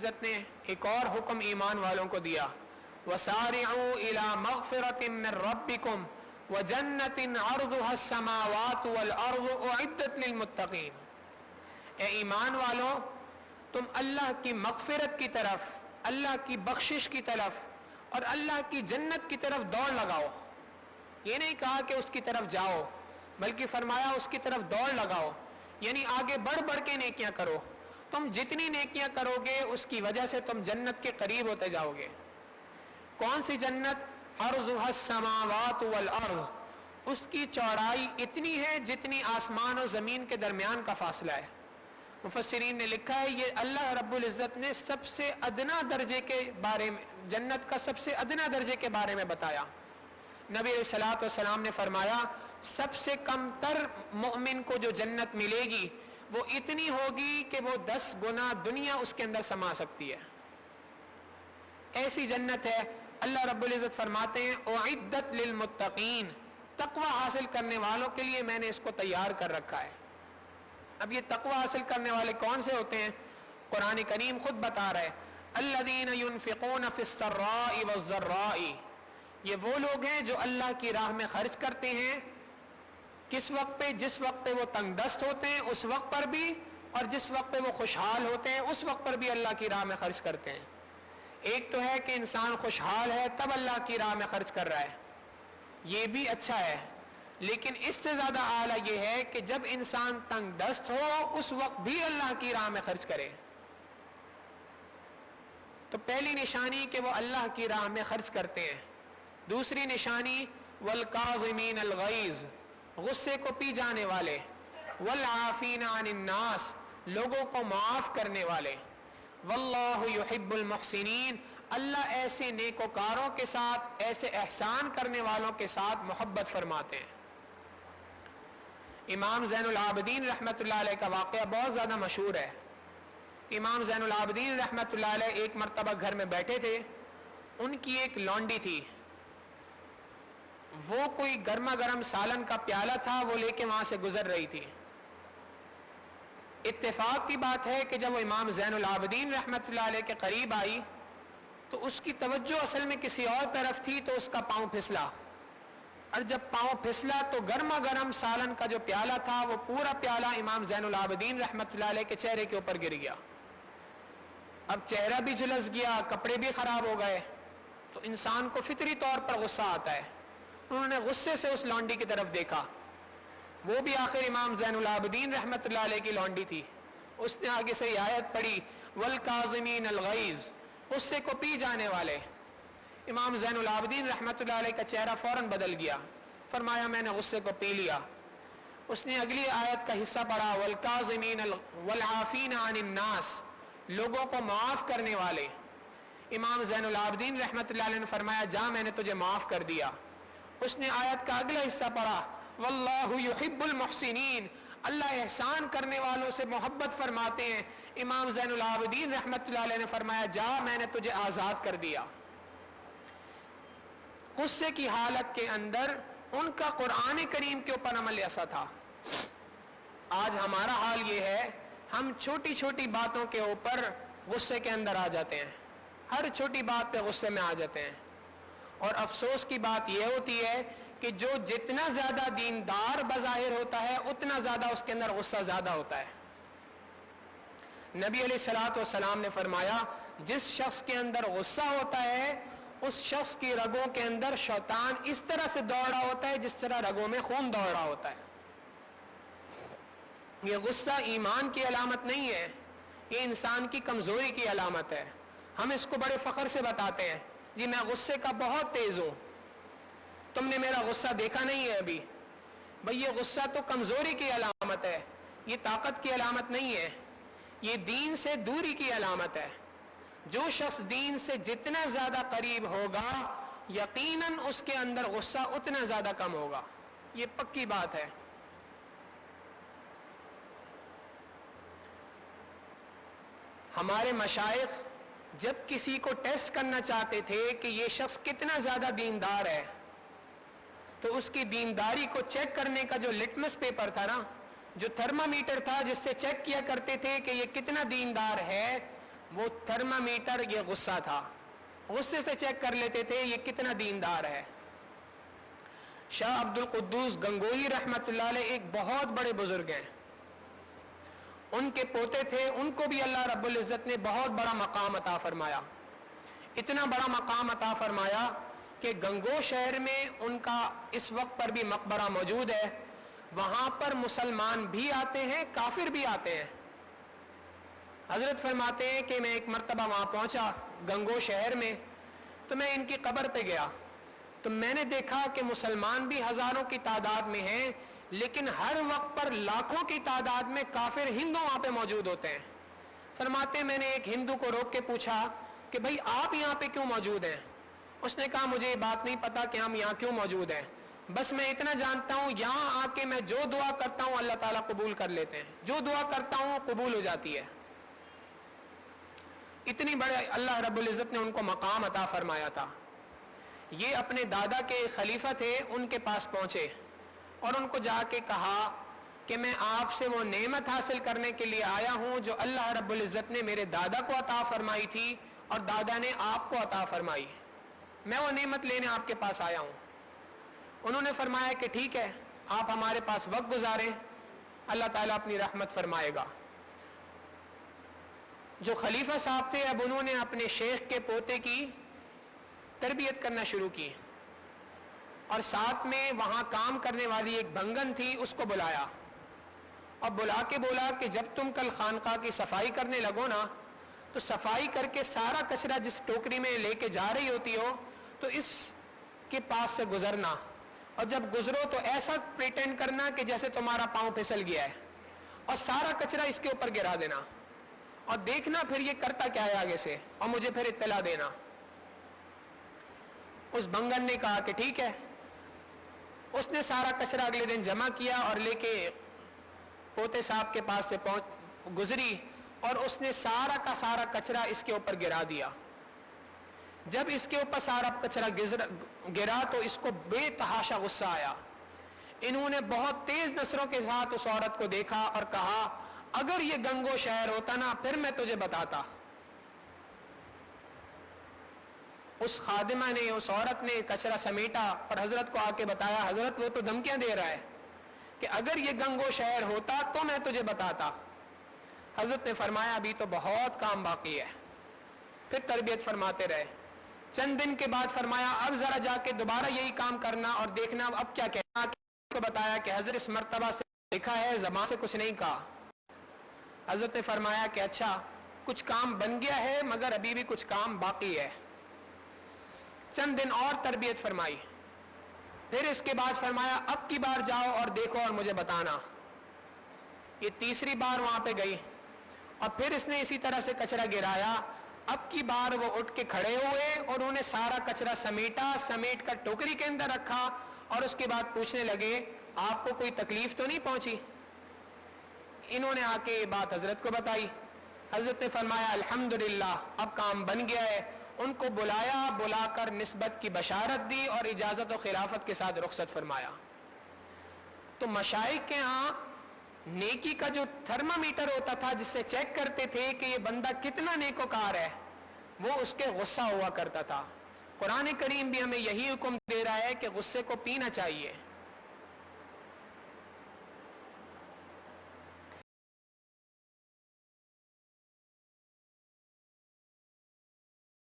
عزت نے ایک اور حکم ایمان والوں کو دیا، وَسَارِعُوا إِلَى مَغْفِرَةٍ مِّن رَبِّكُمْ وَجَنَّةٍ عَرْضُهَا السَّمَاوَاتُ وَالْأَرْضُ أُعِدَّتْ لِلْمُتَّقِينَ۔ اے ایمان والو، تم اللہ کی مغفرت کی طرف، اللہ کی بخشش کی طرف اور اللہ کی جنت کی طرف دوڑ لگاؤ۔ یہ نہیں کہا کہ اس کی طرف جاؤ، بلکہ فرمایا اس کی طرف دوڑ لگاؤ، یعنی آگے بڑھ بڑھ کے نیکیاں کرو۔ تم جتنی نیکیاں کرو گے اس کی وجہ سے تم جنت کے قریب ہوتے جاؤ گے۔ کون سی جنت؟ عرضها السماوات والارض، اس کی چوڑائی اتنی ہے جتنی آسمان اور زمین کے درمیان کا فاصلہ ہے۔ مفسرین نے لکھا ہے یہ اللہ رب العزت نے سب سے ادنا درجے کے بارے میں، جنت کا سب سے ادنا درجے کے بارے میں بتایا۔ نبی علیہ الصلوۃ والسلام نے فرمایا سب سے کم تر مومن کو جو جنت ملے گی وہ اتنی ہوگی کہ وہ 10 گنا دنیا اس کے اندر سما سکتی ہے، ایسی جنت ہے۔ اللہ رب العزت فرماتے ہیں اعدت للمتقین، تقوی حاصل کرنے والوں کے لیے میں نے اس کو تیار کر رکھا ہے۔ اب یہ تقوی حاصل کرنے والے کون سے ہوتے ہیں؟ قرآن کریم خود بتا رہا ہے الذین ينفقون فی السراء والضراء، یہ وہ لوگ ہیں جو اللہ کی راہ میں خرچ کرتے ہیں۔ کس وقت پہ؟ جس وقت پہ وہ تنگ دست ہوتے ہیں اس وقت پر بھی، اور جس وقت پہ وہ خوشحال ہوتے ہیں اس وقت پر بھی اللہ کی راہ میں خرچ کرتے ہیں۔ ایک تو ہے کہ انسان خوشحال ہے تب اللہ کی راہ میں خرچ کر رہا ہے، یہ بھی اچھا ہے، لیکن اس سے زیادہ اعلیٰ یہ ہے کہ جب انسان تنگ دست ہو اس وقت بھی اللہ کی راہ میں خرچ کرے۔ تو پہلی نشانی کہ وہ اللہ کی راہ میں خرچ کرتے ہیں۔ دوسری نشانی والکاظمین الغیظ، غصے کو پی جانے والے، والعافین عن الناس، لوگوں کو معاف کرنے والے، واللہ یحب المحسنین، اللہ ایسے نیکوکاروں کے ساتھ، ایسے احسان کرنے والوں کے ساتھ محبت فرماتے ہیں۔ امام زین العابدین رحمۃ اللہ علیہ کا واقعہ بہت زیادہ مشہور ہے۔ امام زین العابدین رحمۃ اللہ علیہ ایک مرتبہ گھر میں بیٹھے تھے، ان کی ایک لونڈی تھی، وہ کوئی گرما گرم سالن کا پیالہ تھا وہ لے کے وہاں سے گزر رہی تھی۔ اتفاق کی بات ہے کہ جب وہ امام زین العابدین رحمۃ اللہ علیہ کے قریب آئی تو اس کی توجہ اصل میں کسی اور طرف تھی، تو اس کا پاؤں پھسلا، اور جب پاؤں پھسلا تو گرما گرم سالن کا جو پیالہ تھا وہ پورا پیالہ امام زین العابدین رحمۃ اللہ علیہ کے چہرے کے اوپر گر گیا۔ اب چہرہ بھی جھلس گیا، کپڑے بھی خراب ہو گئے، تو انسان کو فطری طور پر غصہ آتا ہے۔ انہوں نے غصے سے اس لونڈی کی طرف دیکھا، وہ بھی آخر امام زین العابدین رحمۃ اللہ علیہ کی لونڈی تھی۔ اس نے آگے سے یہ آیت پڑھی والکاظمین الغیظ، غصے کو پی جانے والے۔ امام زین العابدین رحمۃ اللہ علیہ کا چہرہ فوراً بدل گیا، فرمایا میں نے غصے کو پی لیا۔ اس نے اگلی آیت کا حصہ پڑھا والکاظمین والعافین عن الناس، لوگوں کو معاف کرنے والے۔ امام زین العابدین رحمۃ اللہ علیہ نے فرمایا جا میں نے تجھے معاف کر دیا۔ اس نے آیت کا اگلا حصہ پڑھا واللہ یحب المحسنین، اللہ احسان کرنے والوں سے محبت فرماتے ہیں۔ امام زین العابدین رحمۃ اللہ علیہ نے فرمایا جا میں نے تجھے آزاد کر دیا۔ غصے کی حالت کے اندر ان کا قرآن کریم کے اوپر عمل ایسا تھا۔ آج ہمارا حال یہ ہے، ہم چھوٹی چھوٹی باتوں کے اوپر غصے کے اندر آ جاتے ہیں، ہر چھوٹی بات پہ غصے میں آ جاتے ہیں، اور افسوس کی بات یہ ہوتی ہے کہ جو جتنا زیادہ دیندار بظاہر ہوتا ہے اتنا زیادہ اس کے اندر غصہ زیادہ ہوتا ہے۔ نبی علیہ الصلوۃ والسلام نے فرمایا جس شخص کے اندر غصہ ہوتا ہے اس شخص کی رگوں کے اندر شیطان اس طرح سے دوڑ رہا ہوتا ہے جس طرح رگوں میں خون دوڑ رہا ہوتا ہے۔ یہ غصہ ایمان کی علامت نہیں ہے، یہ انسان کی کمزوری کی علامت ہے۔ ہم اس کو بڑے فخر سے بتاتے ہیں جی میں غصے کا بہت تیز ہوں، تم نے میرا غصہ دیکھا نہیں ہے ابھی۔ بھئی یہ غصہ تو کمزوری کی علامت ہے، یہ طاقت کی علامت نہیں ہے، یہ دین سے دوری کی علامت ہے۔ جو شخص دین سے جتنا زیادہ قریب ہوگا یقیناً اس کے اندر غصہ اتنا زیادہ کم ہوگا، یہ پکی بات ہے۔ ہمارے مشائخ جب کسی کو ٹیسٹ کرنا چاہتے تھے کہ یہ شخص کتنا زیادہ دیندار ہے تو اس کی دینداری کو چیک کرنے کا جو لٹمس پیپر تھا نا، جو تھرمامیٹر تھا جس سے چیک کیا کرتے تھے کہ یہ کتنا دیندار ہے، وہ تھرمامیٹر یہ غصہ تھا، غصے سے چیک کر لیتے تھے یہ کتنا دیندار ہے۔ شاہ عبد القدوس گنگوہی رحمت اللہ علیہ ایک بہت بڑے بزرگ ہیں، ان کے پوتے تھے، ان کو بھی اللہ رب العزت نے بہت بڑا مقام عطا فرمایا، اتنا بڑا مقام عطا فرمایا کہ گنگو شہر میں ان کا اس وقت پر بھی مقبرہ موجود ہے، وہاں پر مسلمان بھی آتے ہیں، کافر بھی آتے ہیں۔ حضرت فرماتے ہیں کہ میں ایک مرتبہ وہاں پہنچا گنگو شہر میں، تو میں ان کی قبر پہ گیا تو میں نے دیکھا کہ مسلمان بھی ہزاروں کی تعداد میں ہیں، لیکن ہر وقت پر لاکھوں کی تعداد میں کافر ہندو وہاں پہ موجود ہوتے ہیں۔ فرماتے میں نے ایک ہندو کو روک کے پوچھا کہ بھائی آپ یہاں پہ کیوں موجود ہیں؟ اس نے کہا مجھے یہ بات نہیں پتا کہ ہم یہاں کیوں موجود ہیں، بس میں اتنا جانتا ہوں یہاں آ کے میں جو دعا کرتا ہوں اللہ تعالیٰ قبول کر لیتے ہیں، جو دعا کرتا ہوں قبول ہو جاتی ہے۔ اتنی بڑے اللہ رب العزت نے ان کو مقام عطا فرمایا تھا۔ یہ اپنے دادا کے خلیفہ تھے، ان کے پاس پہنچے اور ان کو جا کے کہا کہ میں آپ سے وہ نعمت حاصل کرنے کے لیے آیا ہوں جو اللہ رب العزت نے میرے دادا کو عطا فرمائی تھی اور دادا نے آپ کو عطا فرمائی، میں وہ نعمت لینے آپ کے پاس آیا ہوں۔ انہوں نے فرمایا کہ ٹھیک ہے، آپ ہمارے پاس وقت گزاریں، اللہ تعالیٰ اپنی رحمت فرمائے گا۔ جو خلیفہ صاحب تھے اب انہوں نے اپنے شیخ کے پوتے کی تربیت کرنا شروع کی، اور ساتھ میں وہاں کام کرنے والی ایک بھنگن تھی، اس کو بلایا اور بلا کے بولا کہ جب تم کل خانقاہ کی صفائی کرنے لگو نا تو صفائی کر کے سارا کچرا جس ٹوکری میں لے کے جا رہی ہوتی ہو تو اس کے پاس سے گزرنا، اور جب گزرو تو ایسا پریٹینڈ کرنا کہ جیسے تمہارا پاؤں پھسل گیا ہے، اور سارا کچرا اس کے اوپر گرا دینا اور دیکھنا پھر یہ کرتا کیا ہے آگے سے، اور مجھے پھر اطلاع دینا۔ اس بنگن نے کہا کہ ٹھیک ہے۔ اس نے سارا کچرا اگلے دن جمع کیا اور لے کے پوتے صاحب کے پاس سے گزری، اور اس نے سارا کا سارا کچرا اس کے اوپر گرا دیا۔ جب اس کے اوپر سارا کچرا گرا تو اس کو بے تحاشا غصہ آیا۔ انہوں نے بہت تیز نظروں کے ساتھ اس عورت کو دیکھا اور کہا اگر یہ گنگو شہر ہوتا نا پھر میں تجھے بتاتا۔ اس خادمہ نے، اس عورت نے کچرا سمیٹا اور حضرت کو آ کے بتایا، حضرت وہ تو دھمکیاں دے رہا ہے کہ اگر یہ گنگو شہر ہوتا تو میں تجھے بتاتا۔ حضرت نے فرمایا ابھی تو بہت کام باقی ہے، پھر تربیت فرماتے رہے۔ چند دن کے بعد فرمایا اب ذرا جا کے دوبارہ یہی کام کرنا اور دیکھنا اب کیا کہنا۔ کو بتایا کہ حضرت اس مرتبہ سے لکھا ہے، زبان سے کچھ نہیں کہا۔ حضرت نے فرمایا کہ اچھا کچھ کام بن گیا ہے مگر ابھی بھی کچھ کام باقی ہے۔ چند دن اور تربیت فرمائی، پھر اس کے بعد فرمایا اب کی بار جاؤ اور دیکھو اور مجھے بتانا۔ یہ تیسری بار وہاں پہ گئی اور پھر اس نے اسی طرح سے کچرا گرایا۔ اب کی بار وہ اٹھ کے کھڑے ہوئے اور انہوں نے سارا کچرا سمیٹ کر ٹوکری کے اندر رکھا، اور اس کے بعد پوچھنے لگے آپ کو کوئی تکلیف تو نہیں پہنچی؟ انہوں نے آ کے یہ بات حضرت کو بتائی۔ حضرت نے فرمایا الحمدللہ اب کام بن گیا ہے۔ ان کو بلا کر نسبت کی بشارت دی اور اجازت و خلافت کے ساتھ رخصت فرمایا۔ تو مشائخ کے ہاں نیکی کا جو تھرمامیٹر ہوتا تھا جس سے چیک کرتے تھے کہ یہ بندہ کتنا نیکوکار ہے، وہ اس کے غصہ ہوا کرتا تھا۔ قرآن کریم بھی ہمیں یہی حکم دے رہا ہے کہ غصے کو پینا چاہیے۔